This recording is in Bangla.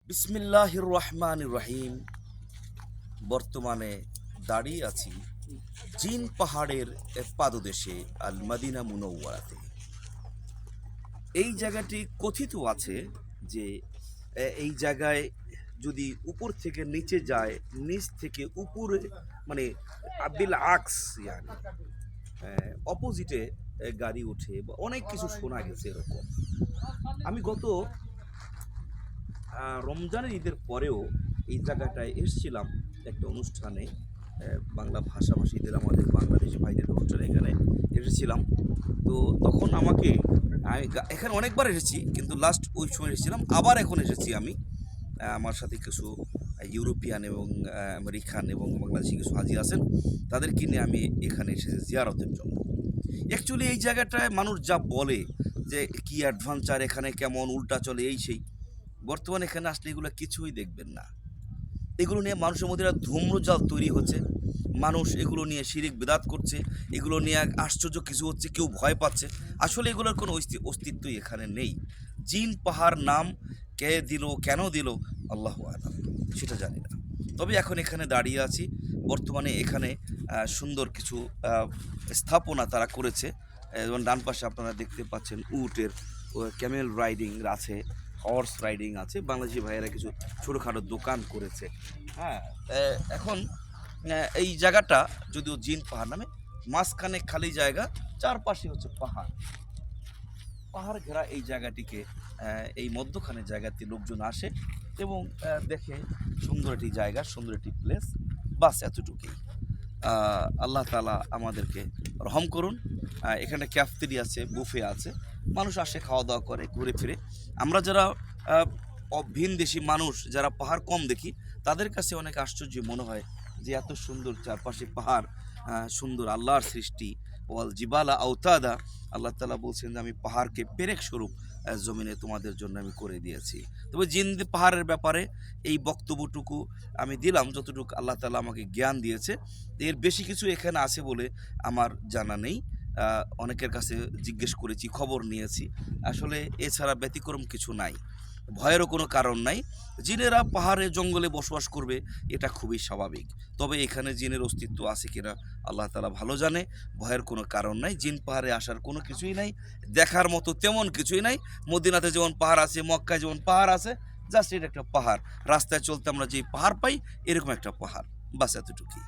বিসমিল্লাহির রহমানির রহিম। বর্তমানে দাঁড়িয়ে আছি জিন পাহাড়ের পাদদেশে আল মদিনা মুনওয়ারাতে। এই জায়গাটি কথিত আছে যে এই জায়গায় যদি উপর থেকে নিচে যায়, নিচ থেকে উপরে, মানে আবিল আকস, ইয়ানি অপোজিটে গাড়ি ওঠে বা অনেক কিছু শোনা গেছে এরকম। আমি গত রমজানের ঈদের পরেও এই জায়গাটায় এসেছিলাম একটা অনুষ্ঠানে, বাংলা ভাষাভাষীদের, আমাদের বাংলাদেশি ভাইদের অনুষ্ঠানে এখানে এসেছিলাম। তো তখন আমি এখানে অনেকবার এসেছি, কিন্তু লাস্ট ওই সময় এসেছিলাম। আবার এখন এসেছি আমি, আমার সাথে কিছু ইউরোপিয়ান এবং আমেরিকান এবং বাংলাদেশি কিছু হাজি আছেন, তাদেরকে নিয়ে আমি এখানে এসেছি জিয়ারতের জন্য। অ্যাকচুয়ালি এই জায়গাটায় মানুষ যা বলে যে কি অ্যাডভেঞ্চার, এখানে কেমন উল্টা চলে এই সেই, বর্তমানে এখানে আসলে এগুলো কিছুই দেখবেন না। এগুলো নিয়ে মানুষের মধ্যে একটা ধূম্রজাল তৈরি হচ্ছে, মানুষ এগুলো নিয়ে শিরিক বিদাত করছে, এগুলো নিয়ে আশ্চর্য কিছু হচ্ছে, কেউ ভয় পাচ্ছে। আসলে এগুলোর কোনো অস্তিত্বই এখানে নেই। জিন পাহাড় নাম কে দিল, কেন দিল, আল্লাহ আলাম, সেটা জানি না। তবে এখন এখানে দাঁড়িয়ে আছি। বর্তমানে এখানে সুন্দর কিছু স্থাপনা তারা করেছে। যেমন ডান পাশে আপনারা দেখতে পাচ্ছেন উটের ক্যামেল রাইডিং আছে, হর্স রাইডিং আছে। বাংলাদেশি ভাইয়েরা কিছু ছোটোখাটো দোকান করেছে। হ্যাঁ, এখন এই জায়গাটা যদিও জিন পাহাড় নামে, মাঝখানে খালি জায়গা, চারপাশে হচ্ছে পাহাড়, পাহাড় ঘেরা এই জায়গাটিকে, এই মধ্যখানে জায়গাতে লোকজন আসে এবং দেখে সুন্দর একটি জায়গা, সুন্দর একটি প্লেস, বাস এতটুকুই। আল্লাহ তাআলা আমাদেরকে রহম করুন। এখানে ক্যাফটেরি আছে, বুফে আছে, মানুষ আসে, খাওয়া দাওয়া করে, ঘুরে ফিরে। আমরা যারা ভিনদেশি মানুষ, যারা পাহাড় কম দেখি, তাদের কাছে অনেক আশ্চর্য মনে হয় যে এত সুন্দর চারপাশে পাহাড়, সুন্দর আল্লাহর সৃষ্টি। ওয়াল জিবালা আওতাদা, আল্লাহ তাআলা বলছেন যে আমি পাহাড়কে পেরেক স্বরূপ জমিনে তোমাদের জন্য আমি করে দিয়েছি। তবে জিন পাহাড়ের ব্যাপারে এই বক্তব্যটুকু আমি দিলাম যতটুকু আল্লাহ তাআলা আমাকে জ্ঞান দিয়েছে। এর বেশি কিছু এখানে আছে বলে আমার জানা নেই। অনেকের কাছে জিজ্ঞেস করেছি, খবর নিয়েছি, আসলে এছাড়া ব্যতিক্রম কিছু নাই, ভয়েরও কোনো কারণ নাই। জিনেরা পাহাড়ে জঙ্গলে বসবাস করবে, এটা খুবই স্বাভাবিক। তবে এখানে জিনের অস্তিত্ব আছে কিনা আল্লাহ তাআলা ভালো জানে। ভয়ের কোনো কারণ নাই, জিন পাহাড়ে আসার কোনো কিছুই নাই, দেখার মতো তেমন কিছুই নাই। মদিনাতে যেমন পাহাড় আছে, মক্কায় যেমন পাহাড় আছে, জাস্ট এটা একটা পাহাড়। রাস্তায় চলতে আমরা যে পাহাড় পাই, এরকম একটা পাহাড়, বাস এতটুকুই।